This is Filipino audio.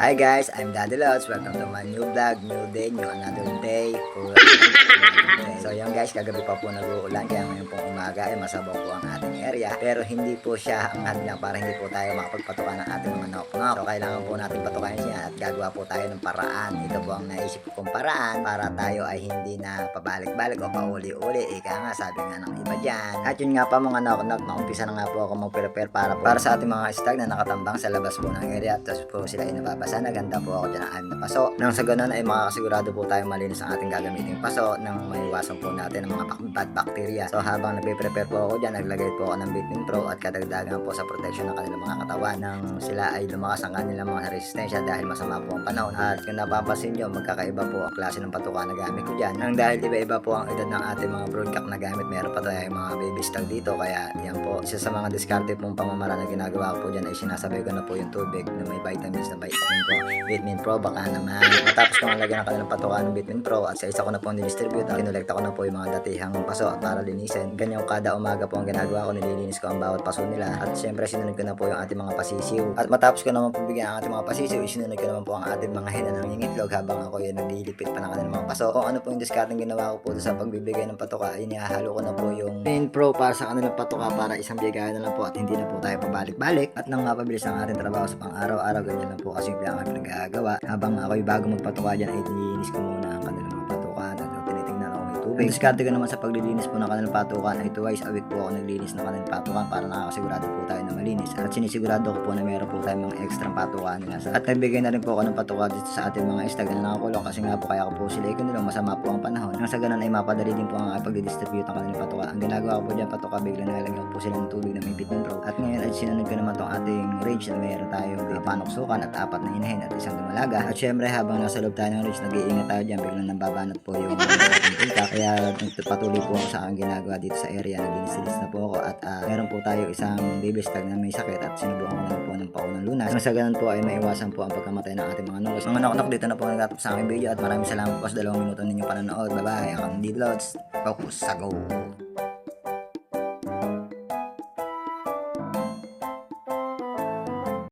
Hi guys, I'm Daddy Lots. Welcome to my new vlog, new day, new another day. So yun guys, kagabi pa po nag-uulan kaya ngayon pong umaga ay masabaw po ang ating area. Pero hindi po siya ang hadlang para hindi po tayo makapagpatukan ng ating mga nok-nok. So kailangan po natin patukan siya at gagawa po tayo ng paraan. Ito po ang naisip kong paraan para tayo ay hindi na pabalik-balik o pauli-uli. Ika nga, sabi nga ng iba dyan. At yun nga pa mga nok-nok, naumpisa na nga po ako mag-prepare para sa ating mga stag na nakatambang sa labas po ng area. Tapos po sila ay nababasa. Naganda po ako dyan ang anim na paso. Nang sa ganun ay makakasigurado po tayo malinis ang ating gagamiting paso nang maiwasan po natin ang mga bad bacteria. So habang nagpe-prepare po ako dyan, naglagay po ako ng Vitamin Pro at kadagdagan po sa protection ng kanilang mga katawan nang sila ay lumakas ang kanilang mga resistensya dahil masama po ang panahon. At kung napapansin nyo, magkakaiba po ang klase ng patuka na gamit ko dyan. Nang dahil iba-iba po ang edad ng ating mga broodcock na gamit, meron pa tayong mga baby stag dito. Kaya yan po, isa sa mga diskarte pong pamamaraan na ginagawa ko po dyan ay sinasabay ko na po yung tubig na may vitamins na Vitamin Pro baka naman. Matapos ko nalagyan ng kanilang patuka ng Vitamin Pro at sa isa ko na po distribute at kinolekta ko na po yung mga datihang paso para linisin. Ganyan kada umaga po ang ginagawa ko, nililinis ko ang bawat paso nila at syempre sinunod ko na po yung ating mga pasisiw. At matapos ko naman pabigyan ang ating mga pasisiw, isinunod ko naman po ang ating mga hena ng nangingitlog habang ako yung naglilipit pa ng kanilang mga paso. Kung ano po yung discarding ginawa ko po sa pagbibigay ng patuka, inihahalo ko na po yung Vitamin Pro para sa kanilang patuka para isang bigayan na lang po at hindi na po tayo pabalik-balik. At nang mapabilis ang ating trabaho sa pang-araw-araw, ganyan lang po kasi yung ang pinagagawa. Habang ako'y bago magpatuka dyan ay nililinis ko muna ang kanilang mga patukan at tinitingnan ako may tubig. Ang diskarte ko naman sa paglilinis po ng kanilang patukan ay twice a week po ako naglilinis ng kanilang patukan para nakakasigurado po tayo na malinis. At sinisigurado ko po na meron po tayong mga extra patukan nila. At nagbigay na rin po ako ng patuka dito sa ating mga stag na nakakulong kasi nga po kaya ko po sila ikunulong, masama po ang panahon. Nang sa ganun ay mapadali din po ang pagdidistribute ng kanilang patuka. Ang ginagawa ko po dyan patuka, bigla nalagyan ko po sila ng tubig na may Vitamin Pro. At ngayon ay sinunod ko naman tong ating range na mayroon tayong panuksukan at 4 na inahin at isang dumalaga. At syempre habang nasa loob tayo ng range, nag-iingat tayo dyan, biglang nambabanat po yung tilka. Kaya patuloy po ako sa aking ginagawa dito sa area. Naglinis na po ako at meron po tayo isang baby stag na may sakit at sinubukan ko na po ng paunang lunas. Nang sa ganun po ay maiwasan po ang pagkamatay ng ating mga nukos. Mga nok-nok, dito na po nagtatapos sa aking video at maraming salamat po sa 2 minuto ninyong panonood. Bye bye, akong D-Vlogs. Focus sa go!